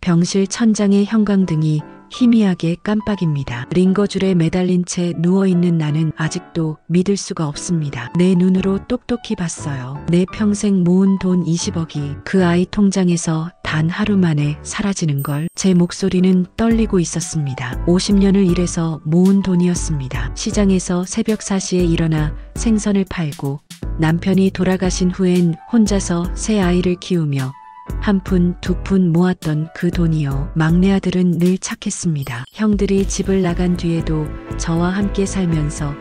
병실 천장의 형광등이 희미하게 깜빡입니다. 링거줄에 매달린 채 누워있는 나는 아직도 믿을 수가 없습니다. 내 눈으로 똑똑히 봤어요. 내 평생 모은 돈 20억이 그 아이 통장에서 단 하루 만에 사라지는 걸. 제 목소리는 떨리고 있었습니다. 50년을 일해서 모은 돈이었습니다. 시장에서 새벽 4시에 일어나 생선을 팔고 남편이 돌아가신 후엔 혼자서 새 아이를 키우며 한 푼, 두 푼 모았던 그 돈이요. 막내 아들은 늘 착했습니다. 형들이 집을 나간 뒤에도 저와 함께 살면서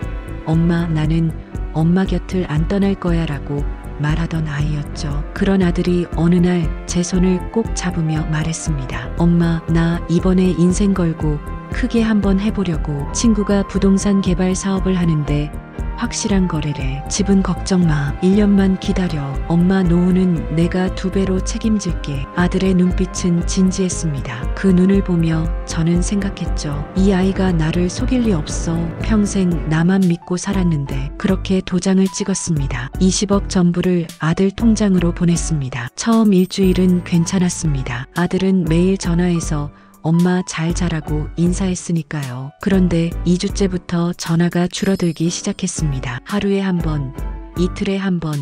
엄마, 나는 엄마 곁을 안 떠날 거야 라고 말하던 아이였죠. 그런 아들이 어느 날 제 손을 꼭 잡으며 말했습니다. 엄마, 나 이번에 인생 걸고 크게 한번 해보려고. 친구가 부동산 개발 사업을 하는데 확실한 거래래. 집은 걱정 마. 1년만 기다려. 엄마 노후는 내가 2배로 책임질게. 아들의 눈빛은 진지했습니다. 그 눈을 보며 저는 생각했죠. 이 아이가 나를 속일 리 없어. 평생 나만 믿고 살았는데. 그렇게 도장을 찍었습니다. 20억 전부를 아들 통장으로 보냈습니다. 처음 일주일은 괜찮았습니다. 아들은 매일 전화해서 엄마 잘 자라고 인사했으니까요. 그런데 2주째부터 전화가 줄어들기 시작했습니다. 하루에 한 번, 이틀에 한 번,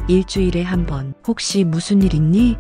일주일에 한 번. 혹시 무슨 일 있니?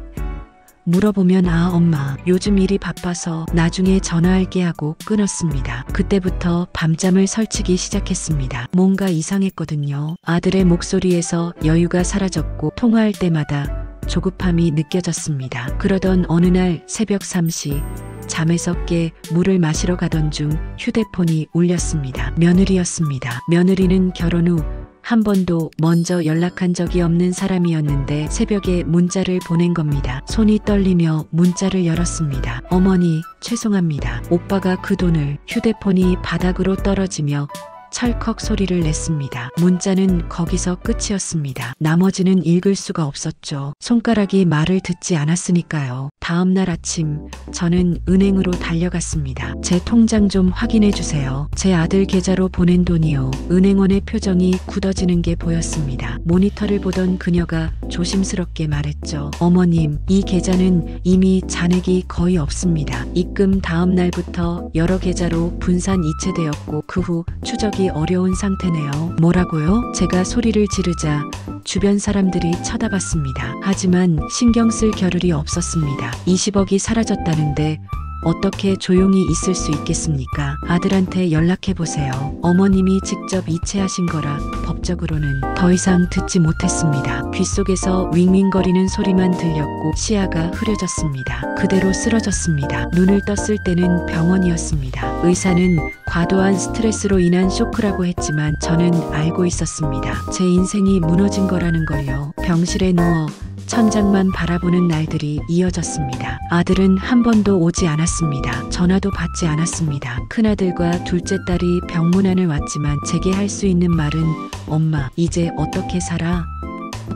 물어보면 엄마 요즘 일이 바빠서 나중에 전화할게 하고 끊었습니다. 그때부터 밤잠을 설치기 시작했습니다. 뭔가 이상했거든요. 아들의 목소리에서 여유가 사라졌고 통화할 때마다 조급함이 느껴졌습니다. 그러던 어느 날 새벽 3시 잠에서 깨 물을 마시러 가던 중 휴대폰이 울렸습니다. 며느리였습니다. 며느리는 결혼 후 한 번도 먼저 연락한 적이 없는 사람이었는데 새벽에 문자를 보낸 겁니다. 손이 떨리며 문자를 열었습니다. 어머니, 죄송합니다. 오빠가 그 돈을. 휴대폰이 바닥으로 떨어지며 철컥 소리를 냈습니다. 문자는 거기서 끝이었습니다. 나머지는 읽을 수가 없었죠. 손가락이 말을 듣지 않았으니까요. 다음날 아침 저는 은행으로 달려갔습니다. 제 통장 좀 확인해 주세요. 제 아들 계좌로 보낸 돈이요. 은행원의 표정이 굳어지는 게 보였습니다. 모니터를 보던 그녀가 조심스럽게 말했죠. 어머님, 이 계좌는 이미 잔액이 거의 없습니다. 입금 다음 날부터 여러 계좌로 분산 이체되었고 그 후 추적이 어려운 상태네요. 뭐라고요? 제가 소리를 지르자 주변 사람들이 쳐다봤습니다. 하지만 신경 쓸 겨를이 없었습니다. 20억이 사라졌다는데 어떻게 조용히 있을 수 있겠습니까? 아들한테 연락해보세요. 어머님이 직접 이체하신 거라 법적으로는. 더 이상 듣지 못했습니다. 귓속에서 윙윙거리는 소리만 들렸고 시야가 흐려졌습니다. 그대로 쓰러졌습니다. 눈을 떴을 때는 병원이었습니다. 의사는 과도한 스트레스로 인한 쇼크라고 했지만 저는 알고 있었습니다. 제 인생이 무너진 거라는 걸요. 병실에 누워 천장만 바라보는 날들이 이어졌습니다. 아들은 한 번도 오지 않았습니다. 전화도 받지 않았습니다. 큰아들과 둘째 딸이 병문안을 왔지만 제게 할 수 있는 말은 엄마, 이제 어떻게 살아?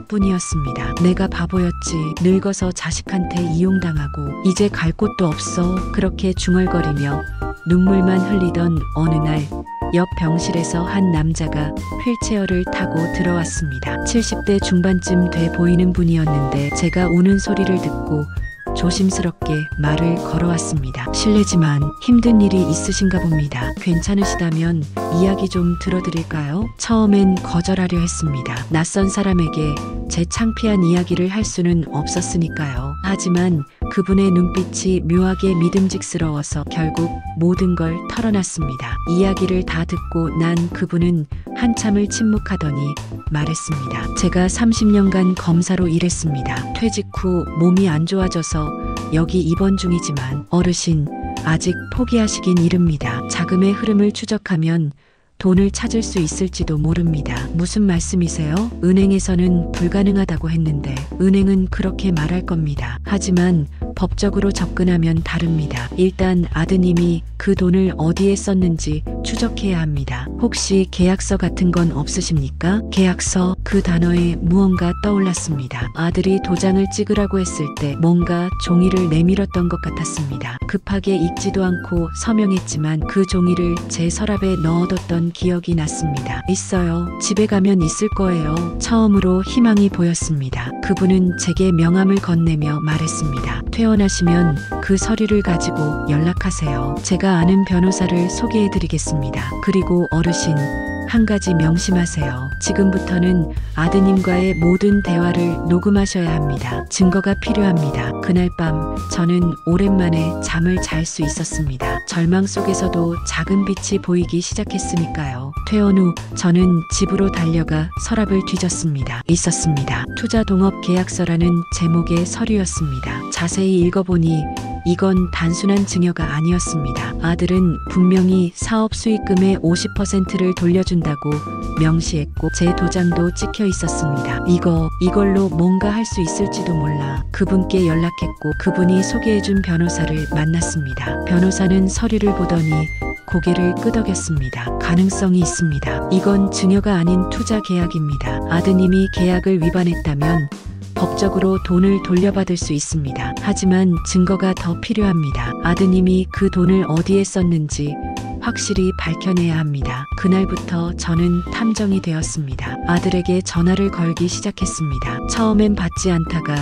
뿐이었습니다. 내가 바보였지. 늙어서 자식한테 이용당하고 이제 갈 곳도 없어. 그렇게 중얼거리며 눈물만 흘리던 어느 날 옆 병실에서 한 남자가 휠체어를 타고 들어왔습니다. 70대 중반쯤 돼 보이는 분이었는데 제가 우는 소리를 듣고 조심스럽게 말을 걸어왔습니다. 실례지만 힘든 일이 있으신가 봅니다. 괜찮으시다면 이야기 좀 들어드릴까요? 처음엔 거절하려 했습니다. 낯선 사람에게 제 창피한 이야기를 할 수는 없었으니까요. 하지만 그분의 눈빛이 묘하게 믿음직스러워서 결국 모든 걸 털어놨습니다. 이야기를 다 듣고 난 그분은 한참을 침묵하더니 말했습니다. 제가 30년간 검사로 일했습니다. 퇴직 후 몸이 안 좋아져서 여기 입원 중이지만 어르신, 아직 포기하시긴 이릅니다. 자금의 흐름을 추적하면 돈을 찾을 수 있을지도 모릅니다. 무슨 말씀이세요? 은행에서는 불가능하다고 했는데 은행은 그렇게 말할 겁니다. 하지만 법적으로 접근하면 다릅니다. 일단 아드님이 그 돈을 어디에 썼는지 추적해야 합니다. 혹시 계약서 같은 건 없으십니까? 계약서, 그 단어에 무언가 떠올랐습니다. 아들이 도장을 찍으라고 했을 때 뭔가 종이를 내밀었던 것 같았습니다. 급하게 읽지도 않고 서명했지만 그 종이를 제 서랍에 넣어뒀던 기억이 났습니다. 있어요. 집에 가면 있을 거예요. 처음으로 희망이 보였습니다. 그분은 제게 명함을 건네며 말했습니다. 퇴원하시면 그 서류를 가지고 연락하세요. 제가 아는 변호사를 소개해드리겠습니다. 그리고 어르신, 한 가지 명심하세요. 지금부터는 아드님과의 모든 대화를 녹음하셔야 합니다. 증거가 필요합니다. 그날 밤 저는 오랜만에 잠을 잘 수 있었습니다. 절망 속에서도 작은 빛이 보이기 시작했으니까요. 퇴원 후 저는 집으로 달려가 서랍을 뒤졌습니다. 있었습니다. 투자동업 계약서라는 제목의 서류였습니다. 자세히 읽어보니 이건 단순한 증여가 아니었습니다. 아들은 분명히 사업 수익금의 50%를 돌려준다고 명시했고 제 도장도 찍혀 있었습니다. 이걸로 뭔가 할 수 있을지도 몰라 그분께 연락했고 그분이 소개해준 변호사를 만났습니다. 변호사는 서류를 보더니 고개를 끄덕였습니다. 가능성이 있습니다. 이건 증여가 아닌 투자 계약입니다. 아드님이 계약을 위반했다면 법적으로 돈을 돌려받을 수 있습니다. 하지만 증거가 더 필요합니다. 아드님이 그 돈을 어디에 썼는지 확실히 밝혀내야 합니다. 그날부터 저는 탐정이 되었습니다. 아들에게 전화를 걸기 시작했습니다. 처음엔 받지 않다가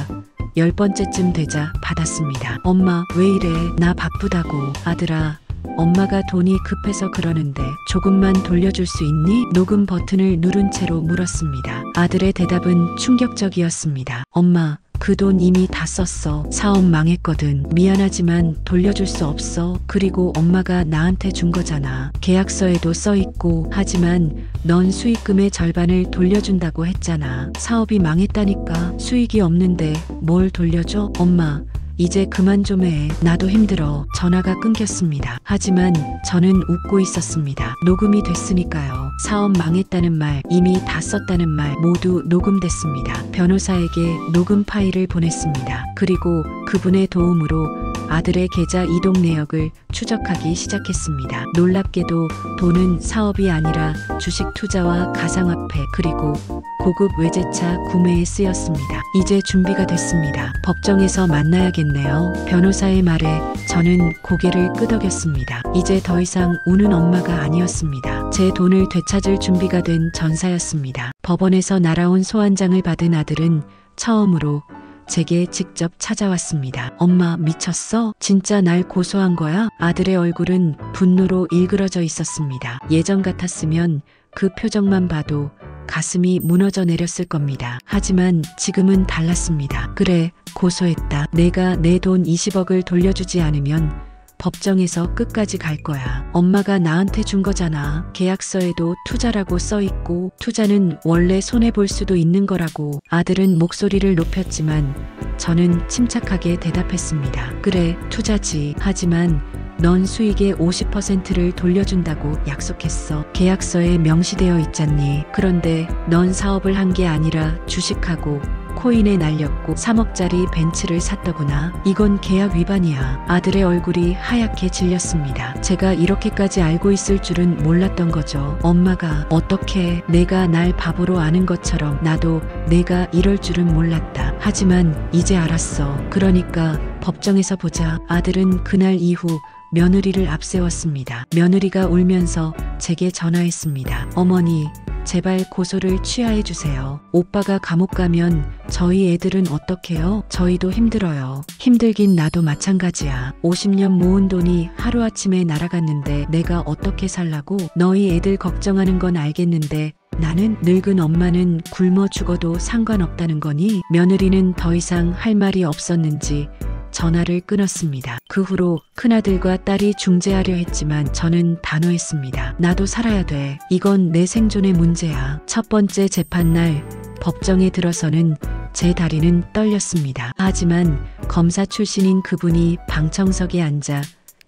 10번째쯤 되자 받았습니다. 엄마, 왜 이래? 나 바쁘다고. 아들아, 엄마가 돈이 급해서 그러는데 조금만 돌려줄 수 있니? 녹음 버튼을 누른 채로 물었습니다. 아들의 대답은 충격적이었습니다. 엄마, 그 돈 이미 다 썼어. 사업 망했거든. 미안하지만 돌려줄 수 없어. 그리고 엄마가 나한테 준 거잖아. 계약서에도 써있고. 하지만 넌 수익금의 절반을 돌려준다고 했잖아. 사업이 망했다니까. 수익이 없는데 뭘 돌려줘? 엄마, 이제 그만 좀 해. 나도 힘들어. 전화가 끊겼습니다. 하지만 저는 웃고 있었습니다. 녹음이 됐으니까요. 사업 망했다는 말, 이미 다 썼다는 말 모두 녹음됐습니다. 변호사에게 녹음 파일을 보냈습니다. 그리고 그분의 도움으로 아들의 계좌 이동 내역을 추적하기 시작했습니다. 놀랍게도 돈은 사업이 아니라 주식 투자와 가상화폐 그리고 고급 외제차 구매에 쓰였습니다. 이제 준비가 됐습니다. 법정에서 만나야겠네요. 변호사의 말에 저는 고개를 끄덕였습니다. 이제 더 이상 우는 엄마가 아니었습니다. 제 돈을 되찾을 준비가 된 전사였습니다. 법원에서 날아온 소환장을 받은 아들은 처음으로 제게 직접 찾아왔습니다. 엄마, 미쳤어? 진짜 날 고소한 거야? 아들의 얼굴은 분노로 일그러져 있었습니다. 예전 같았으면 그 표정만 봐도 가슴이 무너져 내렸을 겁니다. 하지만 지금은 달랐습니다. 그래, 고소했다. 내가 내 돈 20억을 돌려주지 않으면 법정에서 끝까지 갈 거야. 엄마가 나한테 준 거잖아. 계약서에도 투자라고 써있고 투자는 원래 손해볼 수도 있는 거라고. 아들은 목소리를 높였지만 저는 침착하게 대답했습니다. 그래, 투자지. 하지만 넌 수익의 50%를 돌려준다고 약속했어. 계약서에 명시되어 있잖니. 그런데 넌 사업을 한 게 아니라 주식하고 코인에 날렸고 3억짜리 벤츠를 샀더구나. 이건 계약 위반이야. 아들의 얼굴이 하얗게 질렸습니다. 제가 이렇게까지 알고 있을 줄은 몰랐던 거죠. 엄마가 어떻게 내가 날 바보로 아는 것처럼 나도 내가 이럴 줄은 몰랐다. 하지만 이제 알았어. 그러니까 법정에서 보자. 아들은 그날 이후 며느리를 앞세웠습니다. 며느리가 울면서 제게 전화했습니다. 어머니, 제발 고소를 취하해 주세요. 오빠가 감옥 가면 저희 애들은 어떡해요? 저희도 힘들어요. 힘들긴 나도 마찬가지야. 50년 모은 돈이 하루아침에 날아갔는데 내가 어떻게 살라고? 너희 애들 걱정하는 건 알겠는데 나는 늙은 엄마는 굶어 죽어도 상관없다는 거니? 며느리는 더 이상 할 말이 없었는지 전화를 끊었습니다. 그 후로 큰아들과 딸이 중재하려 했지만 저는 단호했습니다. 나도 살아야 돼. 이건 내 생존의 문제야. 첫 번째 재판날 법정에 들어서는 제 다리는 떨렸습니다. 하지만 검사 출신인 그분이 방청석에 앉아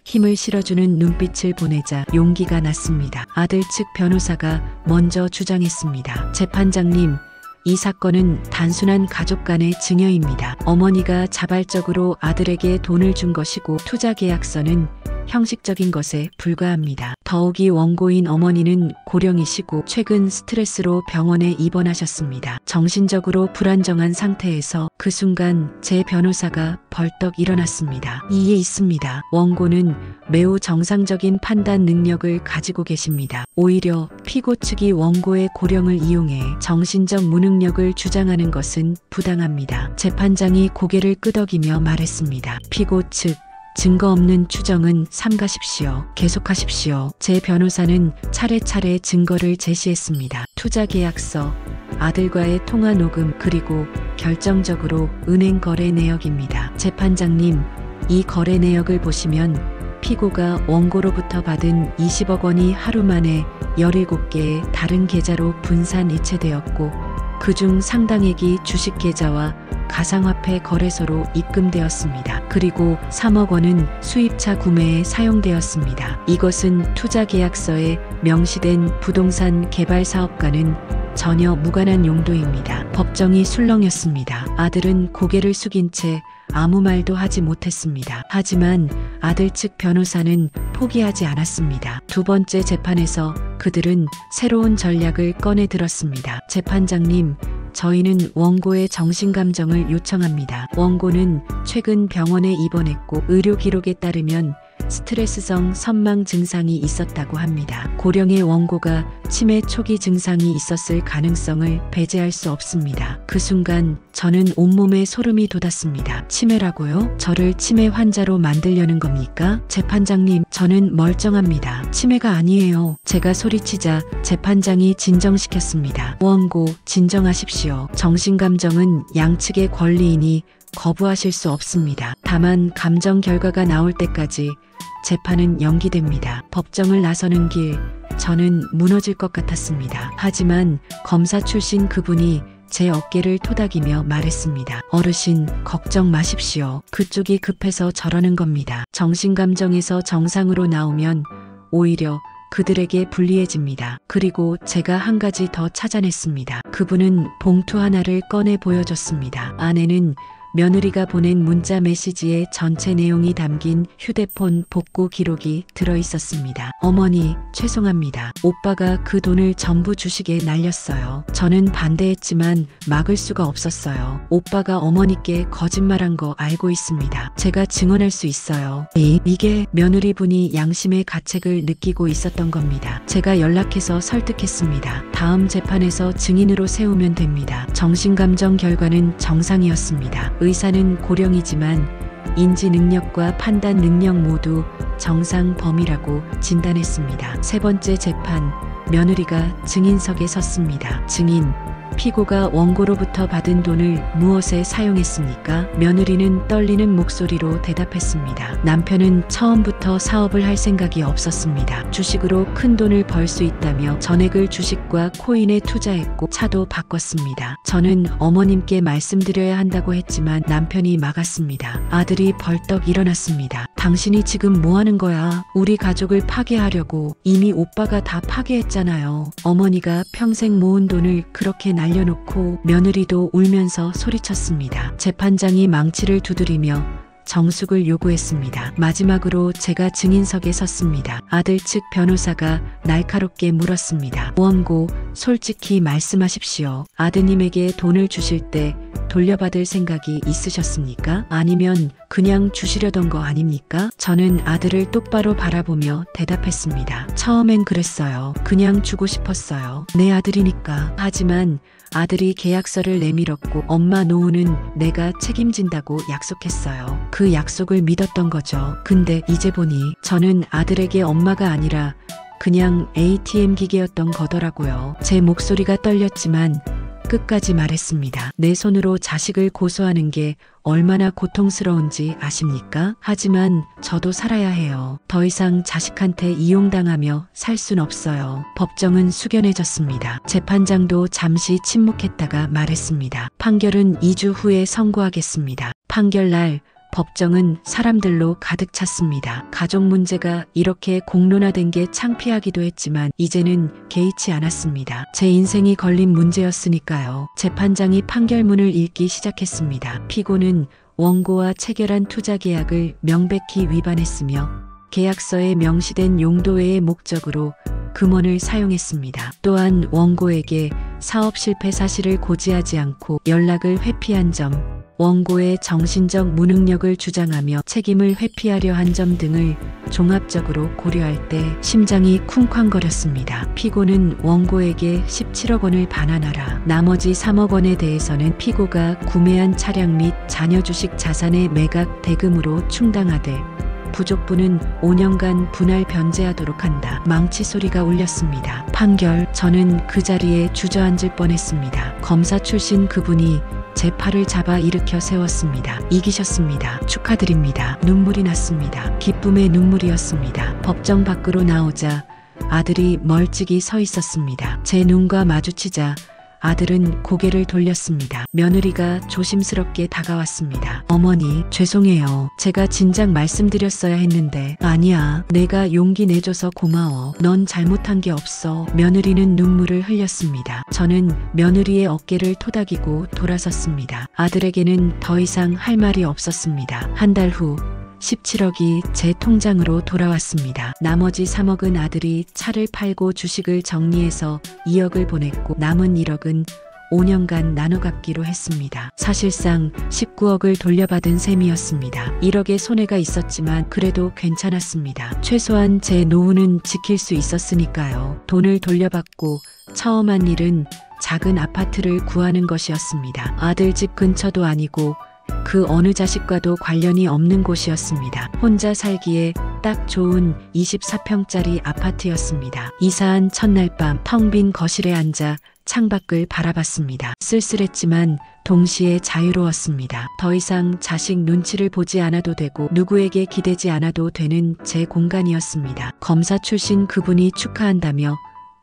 힘을 실어주는 눈빛을 보내자 용기가 났습니다. 아들 측 변호사가 먼저 주장했습니다. 재판장님, 이 사건은 단순한 가족 간의 증여입니다. 어머니가 자발적으로 아들에게 돈을 준 것이고 투자 계약서는 형식적인 것에 불과합니다. 더욱이 원고인 어머니는 고령이시고 최근 스트레스로 병원에 입원하셨습니다. 정신적으로 불안정한 상태에서 그 순간 제 변호사가 벌떡 일어났습니다. 이에 있습니다. 원고는 매우 정상적인 판단 능력을 가지고 계십니다. 오히려 피고 측이 원고의 고령을 이용해 정신적 무능력을 주장하는 것은 부당합니다. 재판장이 고개를 끄덕이며 말했습니다. 피고 측 증거 없는 추정은 삼가십시오. 계속하십시오. 제 변호사는 차례차례 증거를 제시했습니다. 투자계약서, 아들과의 통화 녹음, 그리고 결정적으로 은행 거래 내역입니다. 재판장님, 이 거래 내역을 보시면 피고가 원고로부터 받은 20억 원이 하루 만에 17개의 다른 계좌로 분산 이체되었고 그중 상당액이 주식 계좌와 가상화폐 거래소로 입금되었습니다. 그리고 3억 원은 수입차 구매에 사용되었습니다. 이것은 투자계약서에 명시된 부동산 개발 사업과는 전혀 무관한 용도입니다. 법정이 술렁였습니다. 아들은 고개를 숙인 채 아무 말도 하지 못했습니다. 하지만 아들 측 변호사는 포기하지 않았습니다. 두 번째 재판에서 그들은 새로운 전략을 꺼내 들었습니다. 재판장님, 저희는 원고의 정신감정을 요청합니다. 원고는 최근 병원에 입원했고 의료 기록에 따르면 스트레스성 선망 증상이 있었다고 합니다. 고령의 원고가 치매 초기 증상이 있었을 가능성을 배제할 수 없습니다. 그 순간 저는 온몸에 소름이 돋았습니다. 치매라고요? 저를 치매 환자로 만들려는 겁니까? 재판장님, 저는 멀쩡합니다. 치매가 아니에요. 제가 소리치자 재판장이 진정시켰습니다. 원고, 진정하십시오. 정신감정은 양측의 권리이니 거부하실 수 없습니다. 다만 감정 결과가 나올 때까지 재판은 연기됩니다. 법정을 나서는 길, 저는 무너질 것 같았습니다. 하지만 검사 출신 그분이 제 어깨를 토닥이며 말했습니다. 어르신, 걱정 마십시오. 그쪽이 급해서 저러는 겁니다. 정신감정에서 정상으로 나오면 오히려 그들에게 불리해집니다. 그리고 제가 한 가지 더 찾아냈습니다. 그분은 봉투 하나를 꺼내 보여줬습니다. 안에는 며느리가 보낸 문자 메시지의 전체 내용이 담긴 휴대폰 복구 기록이 들어있었습니다. 어머니, 죄송합니다. 오빠가 그 돈을 전부 주식에 날렸어요. 저는 반대했지만 막을 수가 없었어요. 오빠가 어머니께 거짓말한 거 알고 있습니다. 제가 증언할 수 있어요. 이게 며느리분이 양심의 가책을 느끼고 있었던 겁니다. 제가 연락해서 설득했습니다. 다음 재판에서 증인으로 세우면 됩니다. 정신감정 결과는 정상이었습니다. 의사는 고령이지만 인지 능력과 판단 능력 모두 정상 범위라고 진단했습니다. 세 번째 재판, 며느리가 증인석에 섰습니다. 증인, 피고가 원고로부터 받은 돈을 무엇에 사용했습니까? 며느리는 떨리는 목소리로 대답했습니다. 남편은 처음부터 사업을 할 생각이 없었습니다. 주식으로 큰 돈을 벌 수 있다며 전액을 주식과 코인에 투자했고 차도 바꿨습니다. 저는 어머님께 말씀드려야 한다고 했지만 남편이 막았습니다. 아들이 벌떡 일어났습니다. 당신이 지금 뭐 하는 거야? 우리 가족을 파괴하려고. 이미 오빠가 다 파괴했잖아요. 어머니가 평생 모은 돈을 그렇게 날려놓고. 며느리도 울면서 소리쳤습니다. 재판장이 망치를 두드리며 정숙을 요구했습니다. 마지막으로 제가 증인석에 섰습니다. 아들 측 변호사가 날카롭게 물었습니다. 원고, 솔직히 말씀하십시오. 아드님에게 돈을 주실 때 돌려받을 생각이 있으셨습니까? 아니면 그냥 주시려던 거 아닙니까? 저는 아들을 똑바로 바라보며 대답했습니다. 처음엔 그랬어요. 그냥 주고 싶었어요. 내 아들이니까. 하지만 아들이 계약서를 내밀었고 엄마 노후는 내가 책임진다고 약속했어요. 그 약속을 믿었던 거죠. 근데 이제 보니 저는 아들에게 엄마가 아니라 그냥 ATM 기계였던 거더라고요. 제 목소리가 떨렸지만 끝까지 말했습니다. 내 손으로 자식을 고소하는 게 얼마나 고통스러운지 아십니까? 하지만 저도 살아야 해요. 더 이상 자식한테 이용당하며 살 순 없어요. 법정은 숙연해졌습니다. 재판장도 잠시 침묵했다가 말했습니다. 판결은 2주 후에 선고하겠습니다. 판결날 법정은 사람들로 가득 찼습니다. 가족 문제가 이렇게 공론화된 게 창피하기도 했지만 이제는 개의치 않았습니다. 제 인생이 걸린 문제였으니까요. 재판장이 판결문을 읽기 시작했습니다. 피고는 원고와 체결한 투자 계약을 명백히 위반했으며 계약서에 명시된 용도 외의 목적으로 금원을 사용했습니다. 또한 원고에게 사업 실패 사실을 고지하지 않고 연락을 회피한 점, 원고의 정신적 무능력을 주장하며 책임을 회피하려 한 점 등을 종합적으로 고려할 때 심장이 쿵쾅거렸습니다. 피고는 원고에게 17억 원을 반환하라. 나머지 3억 원에 대해서는 피고가 구매한 차량 및 자녀 주식 자산의 매각 대금으로 충당하되 부족분은 5년간 분할 변제하도록 한다. 망치 소리가 울렸습니다. 판결. 저는 그 자리에 주저앉을 뻔했습니다. 검사 출신 그분이 제 팔을 잡아 일으켜 세웠습니다. 이기셨습니다. 축하드립니다. 눈물이 났습니다. 기쁨의 눈물이었습니다. 법정 밖으로 나오자 아들이 멀찍이 서 있었습니다. 제 눈과 마주치자 아들은 고개를 돌렸습니다. 며느리가 조심스럽게 다가왔습니다. 어머니, 죄송해요. 제가 진작 말씀드렸어야 했는데. 아니야. 내가 용기 내줘서 고마워. 넌 잘못한 게 없어. 며느리는 눈물을 흘렸습니다. 저는 며느리의 어깨를 토닥이고 돌아섰습니다. 아들에게는 더 이상 할 말이 없었습니다. 한 달 후 17억이 제 통장으로 돌아왔습니다. 나머지 3억은 아들이 차를 팔고 주식을 정리해서 2억을 보냈고 남은 1억은 5년간 나눠 갚기로 했습니다. 사실상 19억을 돌려받은 셈이었습니다. 1억의 손해가 있었지만 그래도 괜찮았습니다. 최소한 제 노후는 지킬 수 있었으니까요. 돈을 돌려받고 처음 한 일은 작은 아파트를 구하는 것이었습니다. 아들 집 근처도 아니고 그 어느 자식과도 관련이 없는 곳이었습니다. 혼자 살기에 딱 좋은 24평짜리 아파트였습니다. 이사한 첫날 밤 텅 빈 거실에 앉아 창밖을 바라봤습니다. 쓸쓸했지만 동시에 자유로웠습니다. 더 이상 자식 눈치를 보지 않아도 되고 누구에게 기대지 않아도 되는 제 공간이었습니다. 검사 출신 그분이 축하한다며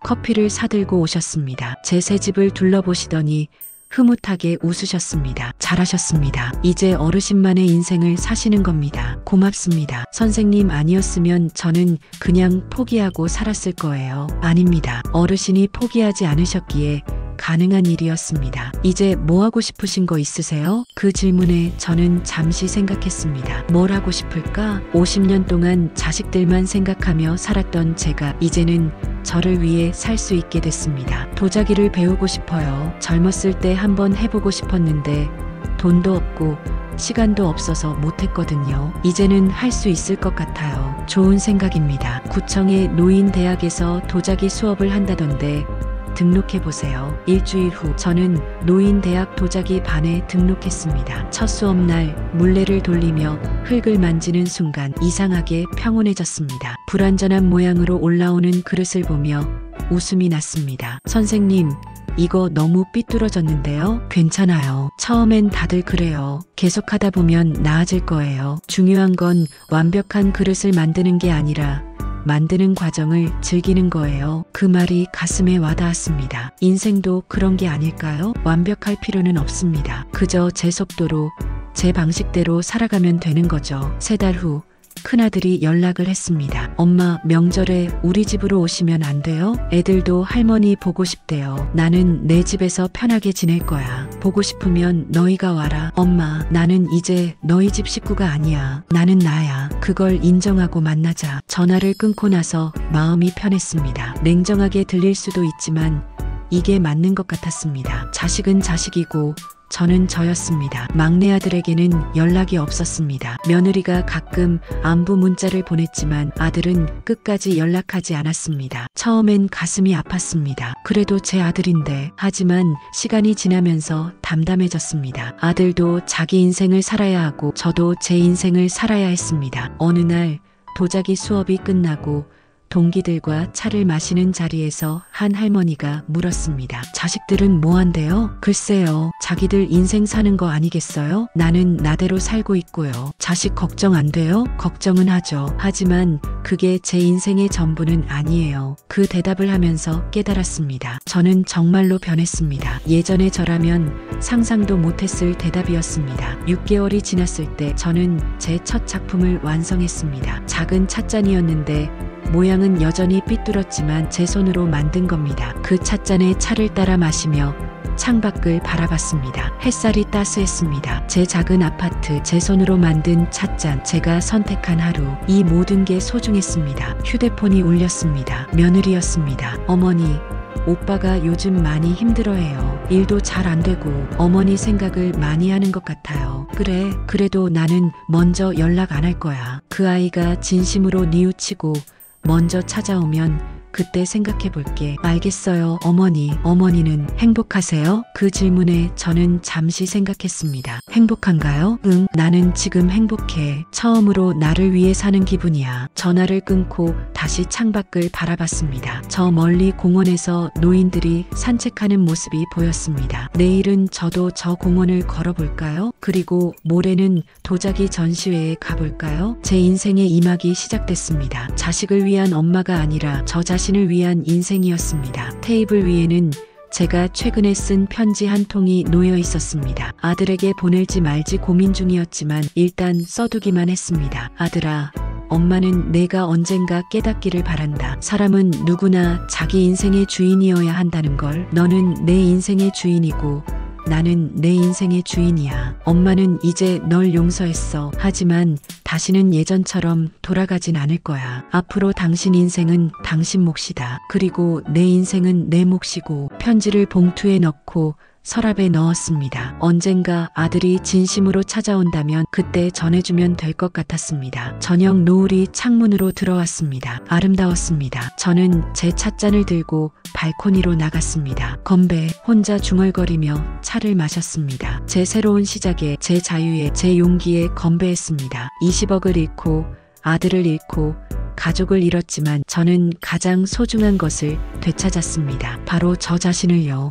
커피를 사들고 오셨습니다. 제 새 집을 둘러보시더니 흐뭇하게 웃으셨습니다. 잘하셨습니다. 이제 어르신만의 인생을 사시는 겁니다. 고맙습니다. 선생님 아니었으면 저는 그냥 포기하고 살았을 거예요. 아닙니다. 어르신이 포기하지 않으셨기에 가능한 일이었습니다. 이제 뭐 하고 싶으신 거 있으세요? 그 질문에 저는 잠시 생각했습니다. 뭘 하고 싶을까? 50년 동안 자식들만 생각하며 살았던 제가 이제는 저를 위해 살 수 있게 됐습니다. 도자기를 배우고 싶어요. 젊었을 때 한번 해보고 싶었는데 돈도 없고 시간도 없어서 못했거든요. 이제는 할 수 있을 것 같아요. 좋은 생각입니다. 구청의 노인대학에서 도자기 수업을 한다던데 등록해보세요. 일주일 후 저는 노인대학 도자기 반에 등록했습니다. 첫 수업날 물레를 돌리며 흙을 만지는 순간 이상하게 평온해졌습니다. 불완전한 모양으로 올라오는 그릇을 보며 웃음이 났습니다. 선생님, 이거 너무 삐뚤어졌는데요? 괜찮아요. 처음엔 다들 그래요. 계속하다 보면 나아질 거예요. 중요한 건 완벽한 그릇을 만드는 게 아니라 만드는 과정을 즐기는 거예요. 그 말이 가슴에 와닿았습니다. 인생도 그런 게 아닐까요? 완벽할 필요는 없습니다. 그저 제 속도로, 제 방식대로 살아가면 되는 거죠. 3달 후 큰아들이 연락을 했습니다. 엄마, 명절에 우리 집으로 오시면 안 돼요? 애들도 할머니 보고 싶대요. 나는 내 집에서 편하게 지낼 거야. 보고 싶으면 너희가 와라. 엄마, 나는 이제 너희 집 식구가 아니야. 나는 나야. 그걸 인정하고 만나자. 전화를 끊고 나서 마음이 편했습니다. 냉정하게 들릴 수도 있지만 이게 맞는 것 같았습니다. 자식은 자식이고 저는 저였습니다. 막내 아들에게는 연락이 없었습니다. 며느리가 가끔 안부 문자를 보냈지만 아들은 끝까지 연락하지 않았습니다. 처음엔 가슴이 아팠습니다. 그래도 제 아들인데. 하지만 시간이 지나면서 담담해졌습니다. 아들도 자기 인생을 살아야 하고 저도 제 인생을 살아야 했습니다. 어느 날 도자기 수업이 끝나고 동기들과 차를 마시는 자리에서 한 할머니가 물었습니다. 자식들은 뭐 한대요? 글쎄요. 자기들 인생 사는 거 아니겠어요? 나는 나대로 살고 있고요. 자식 걱정 안 돼요? 걱정은 하죠. 하지만 그게 제 인생의 전부는 아니에요. 그 대답을 하면서 깨달았습니다. 저는 정말로 변했습니다. 예전의 저라면 상상도 못했을 대답이었습니다. 6개월이 지났을 때 저는 제 첫 작품을 완성했습니다. 작은 찻잔이었는데 모양은 여전히 삐뚤었지만 제 손으로 만든 겁니다. 그 찻잔에 차를 따라 마시며 창밖을 바라봤습니다. 햇살이 따스했습니다. 제 작은 아파트, 제 손으로 만든 찻잔, 제가 선택한 하루, 이 모든 게 소중했습니다. 휴대폰이 울렸습니다. 며느리였습니다. 어머니, 오빠가 요즘 많이 힘들어해요. 일도 잘 안 되고 어머니 생각을 많이 하는 것 같아요. 그래, 그래도 나는 먼저 연락 안 할 거야. 그 아이가 진심으로 뉘우치고 먼저 찾아오면 그때 생각해 볼게. 알겠어요, 어머니. 어머니는 행복하세요? 그 질문에 저는 잠시 생각했습니다. 행복한가요? 응, 나는 지금 행복해. 처음으로 나를 위해 사는 기분이야. 전화를 끊고 다시 창밖을 바라봤습니다. 저 멀리 공원에서 노인들이 산책하는 모습이 보였습니다. 내일은 저도 저 공원을 걸어볼까요? 그리고 모레는 도자기 전시회에 가볼까요? 제 인생의 이막이 시작됐습니다. 자식을 위한 엄마가 아니라 저 자신을 위한 인생이었습니다. 테이블 위에는 제가 최근에 쓴 편지 한 통이 놓여 있었습니다. 아들에게 보낼지 말지 고민 중이었지만 일단 써두기만 했습니다. 아들아, 엄마는 내가 언젠가 깨닫기를 바란다. 사람은 누구나 자기 인생의 주인이어야 한다는 걸. 너는 내 인생의 주인이고 나는 내 인생의 주인이야. 엄마는 이제 널 용서했어. 하지만 다시는 예전처럼 돌아가진 않을 거야. 앞으로 당신 인생은 당신 몫이다. 그리고 내 인생은 내 몫이고. 편지를 봉투에 넣고 서랍에 넣었습니다. 언젠가 아들이 진심으로 찾아온다면 그때 전해주면 될 것 같았습니다. 저녁 노을이 창문으로 들어왔습니다. 아름다웠습니다. 저는 제 찻잔을 들고 발코니로 나갔습니다. 건배, 혼자 중얼거리며 차를 마셨습니다. 제 새로운 시작에, 제 자유에, 제 용기에 건배했습니다. 20억을 잃고 아들을 잃고 가족을 잃었지만 저는 가장 소중한 것을 되찾았습니다. 바로 저 자신을요.